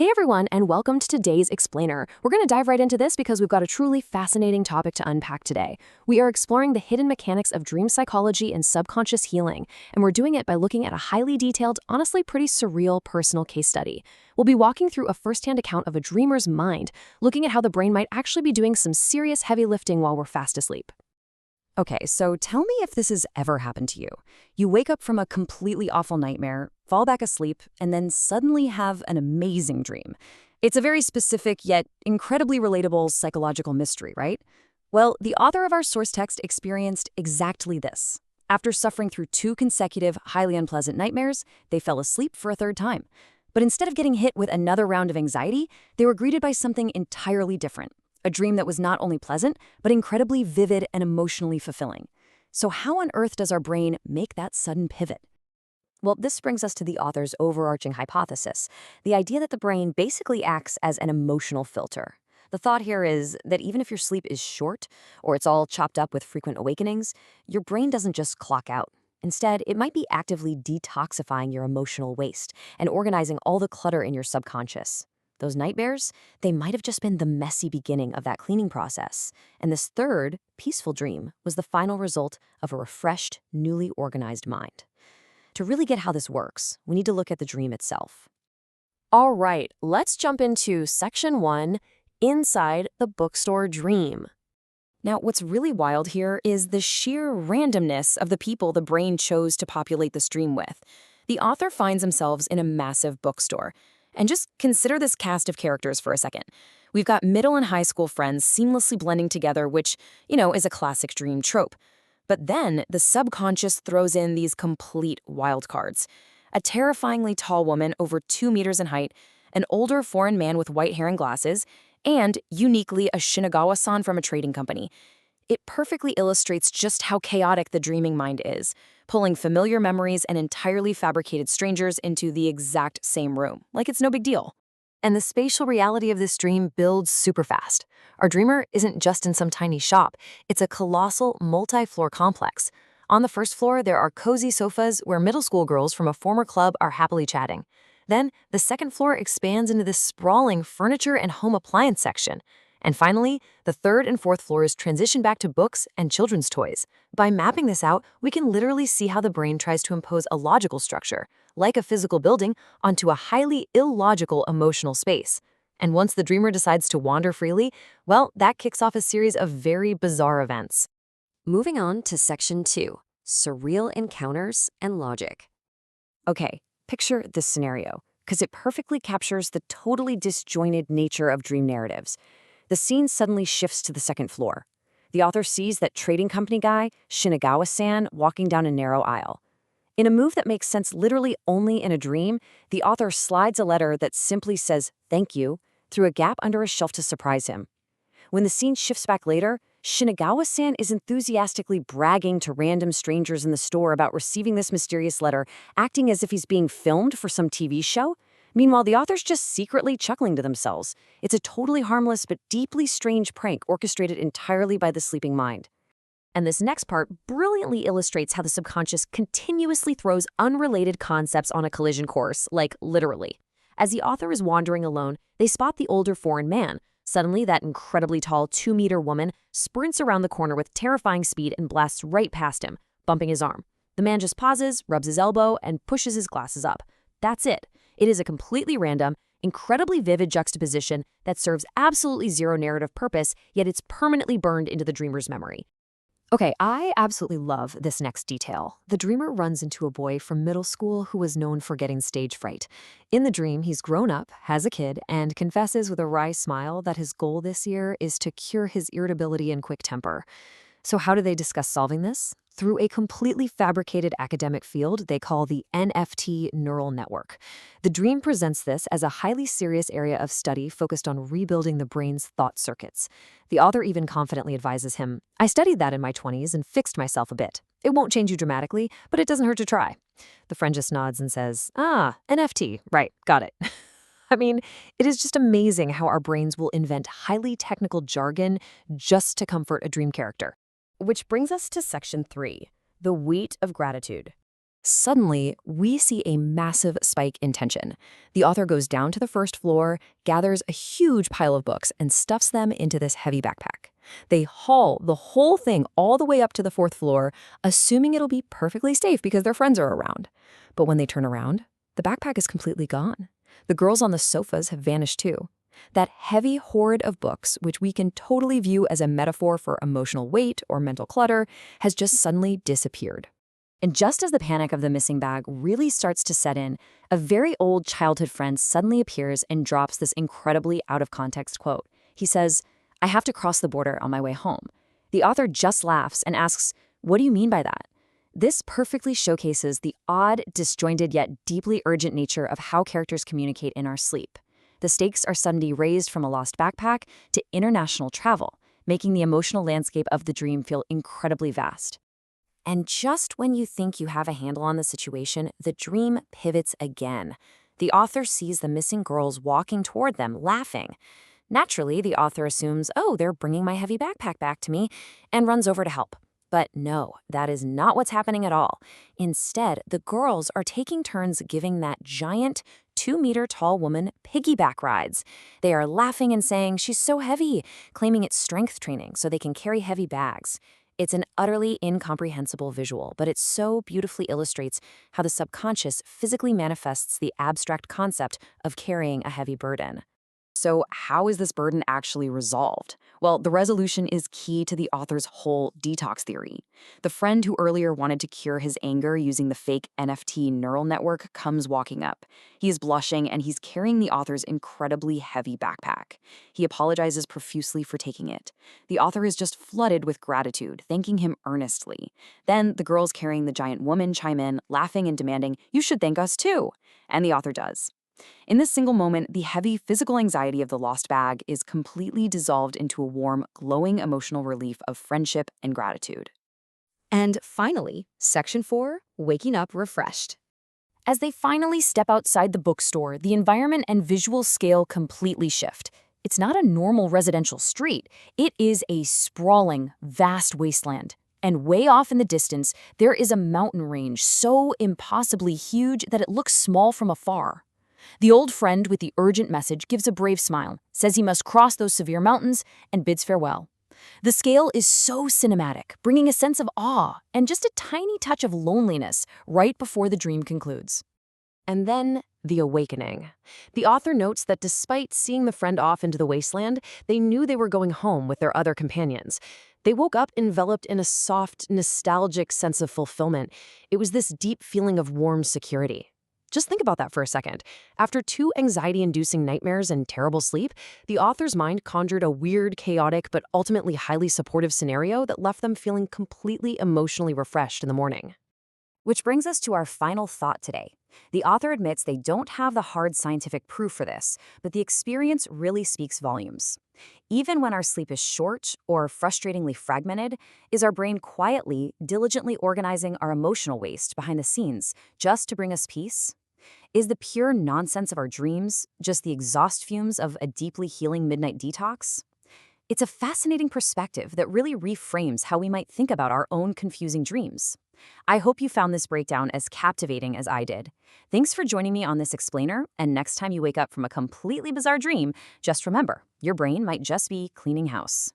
Hey everyone, and welcome to today's Explainer. We're going to dive right into this because we've got a truly fascinating topic to unpack today. We are exploring the hidden mechanics of dream psychology and subconscious healing, and we're doing it by looking at a highly detailed, honestly pretty surreal personal case study. We'll be walking through a firsthand account of a dreamer's mind, looking at how the brain might actually be doing some serious heavy lifting while we're fast asleep. Okay, so tell me if this has ever happened to you. You wake up from a completely awful nightmare, fall back asleep, and then suddenly have an amazing dream. It's a very specific yet incredibly relatable psychological mystery, right? Well, the author of our source text experienced exactly this. After suffering through 2 consecutive, highly unpleasant nightmares, they fell asleep for a third time. But instead of getting hit with another round of anxiety, they were greeted by something entirely different. A dream that was not only pleasant, but incredibly vivid and emotionally fulfilling. So how on earth does our brain make that sudden pivot? Well, this brings us to the author's overarching hypothesis, the idea that the brain basically acts as an emotional filter. The thought here is that even if your sleep is short, or it's all chopped up with frequent awakenings, your brain doesn't just clock out. Instead, it might be actively detoxifying your emotional waste and organizing all the clutter in your subconscious. Those nightmares, they might have just been the messy beginning of that cleaning process. And this third, peaceful dream was the final result of a refreshed, newly organized mind. To really get how this works, we need to look at the dream itself. All right, let's jump into Section 1, Inside the Bookstore Dream. Now, what's really wild here is the sheer randomness of the people the brain chose to populate this dream with. The author finds themselves in a massive bookstore. And just consider this cast of characters for a second. We've got middle and high school friends seamlessly blending together, which, is a classic dream trope. But then the subconscious throws in these complete wild cards. A terrifyingly tall woman over 2 meters in height, an older foreign man with white hair and glasses, and, uniquely, a Shinagawa-san from a trading company. It perfectly illustrates just how chaotic the dreaming mind is, pulling familiar memories and entirely fabricated strangers into the exact same room, like it's no big deal. And the spatial reality of this dream builds super fast. Our dreamer isn't just in some tiny shop, it's a colossal, multi-floor complex. On the first floor, there are cozy sofas where middle school girls from a former club are happily chatting. Then, the second floor expands into this sprawling furniture and home appliance section. And finally, the third and fourth floors transition back to books and children's toys. By mapping this out, we can literally see how the brain tries to impose a logical structure, like a physical building, onto a highly illogical emotional space. And once the dreamer decides to wander freely, well, that kicks off a series of very bizarre events. Moving on to Section 2, Surreal Encounters and Logic. Okay, picture this scenario, because it perfectly captures the totally disjointed nature of dream narratives. The scene suddenly shifts to the second floor. The author sees that trading company guy, Shinagawa-san, walking down a narrow aisle. In a move that makes sense literally only in a dream, the author slides a letter that simply says, "Thank you," through a gap under a shelf to surprise him. When the scene shifts back later, Shinagawa-san is enthusiastically bragging to random strangers in the store about receiving this mysterious letter, acting as if he's being filmed for some TV show. Meanwhile, the author's just secretly chuckling to themselves. It's a totally harmless but deeply strange prank orchestrated entirely by the sleeping mind. And this next part brilliantly illustrates how the subconscious continuously throws unrelated concepts on a collision course, like literally. As the author is wandering alone, they spot the older foreign man. Suddenly, that incredibly tall 2-meter woman sprints around the corner with terrifying speed and blasts right past him, bumping his arm. The man just pauses, rubs his elbow, and pushes his glasses up. That's it. It is a completely random, incredibly vivid juxtaposition that serves absolutely zero narrative purpose, yet it's permanently burned into the dreamer's memory. Okay, I absolutely love this next detail. The dreamer runs into a boy from middle school who was known for getting stage fright. In the dream, he's grown up, has a kid, and confesses with a wry smile that his goal this year is to cure his irritability and quick temper. So how do they discuss solving this? Through a completely fabricated academic field they call the NFT neural network. The dream presents this as a highly serious area of study focused on rebuilding the brain's thought circuits. The author even confidently advises him, "I studied that in my 20s and fixed myself a bit. It won't change you dramatically, but it doesn't hurt to try." The friend just nods and says, NFT, right, got it." I mean, it is just amazing how our brains will invent highly technical jargon just to comfort a dream character. Which brings us to Section 3, the weight of gratitude. Suddenly, we see a massive spike in tension. The author goes down to the first floor, gathers a huge pile of books, and stuffs them into this heavy backpack. They haul the whole thing all the way up to the fourth floor, assuming it'll be perfectly safe because their friends are around. But when they turn around, the backpack is completely gone. The girls on the sofas have vanished too. That heavy hoard of books, which we can totally view as a metaphor for emotional weight or mental clutter, has just suddenly disappeared. And just as the panic of the missing bag really starts to set in, a very old childhood friend suddenly appears and drops this incredibly out-of-context quote. He says, "I have to cross the border on my way home." The author just laughs and asks, "What do you mean by that?" This perfectly showcases the odd, disjointed yet deeply urgent nature of how characters communicate in our sleep. The stakes are suddenly raised from a lost backpack to international travel, making the emotional landscape of the dream feel incredibly vast. And just when you think you have a handle on the situation, the dream pivots again. The author sees the missing girls walking toward them, laughing. Naturally, the author assumes, oh, they're bringing my heavy backpack back to me, and runs over to help. But no, that is not what's happening at all. Instead, the girls are taking turns giving that giant, 2-meter-tall woman piggyback rides. They are laughing and saying she's so heavy, claiming it's strength training so they can carry heavy bags. It's an utterly incomprehensible visual, but it so beautifully illustrates how the subconscious physically manifests the abstract concept of carrying a heavy burden. So how is this burden actually resolved? Well, the resolution is key to the author's whole detox theory. The friend who earlier wanted to cure his anger using the fake NFT neural network comes walking up. He is blushing and he's carrying the author's incredibly heavy backpack. He apologizes profusely for taking it. The author is just flooded with gratitude, thanking him earnestly. Then the girls carrying the giant woman chime in, laughing and demanding, "You should thank us too." And the author does. In this single moment, the heavy physical anxiety of the lost bag is completely dissolved into a warm, glowing emotional relief of friendship and gratitude. And finally, Section 4, Waking Up Refreshed. As they finally step outside the bookstore, the environment and visual scale completely shift. It's not a normal residential street. It is a sprawling, vast wasteland. And way off in the distance, there is a mountain range so impossibly huge that it looks small from afar. The old friend with the urgent message gives a brave smile, says he must cross those severe mountains, and bids farewell. The scale is so cinematic, bringing a sense of awe and just a tiny touch of loneliness right before the dream concludes. And then, the awakening. The author notes that despite seeing the friend off into the wasteland, they knew they were going home with their other companions. They woke up enveloped in a soft, nostalgic sense of fulfillment. It was this deep feeling of warm security. Just think about that for a second. After 2 anxiety-inducing nightmares and terrible sleep, the author's mind conjured a weird, chaotic, but ultimately highly supportive scenario that left them feeling completely emotionally refreshed in the morning. Which brings us to our final thought today. The author admits they don't have the hard scientific proof for this, but the experience really speaks volumes. Even when our sleep is short or frustratingly fragmented, is our brain quietly, diligently organizing our emotional waste behind the scenes just to bring us peace? Is the pure nonsense of our dreams just the exhaust fumes of a deeply healing midnight detox? It's a fascinating perspective that really reframes how we might think about our own confusing dreams. I hope you found this breakdown as captivating as I did. Thanks for joining me on this explainer, and next time you wake up from a completely bizarre dream, just remember, your brain might just be cleaning house.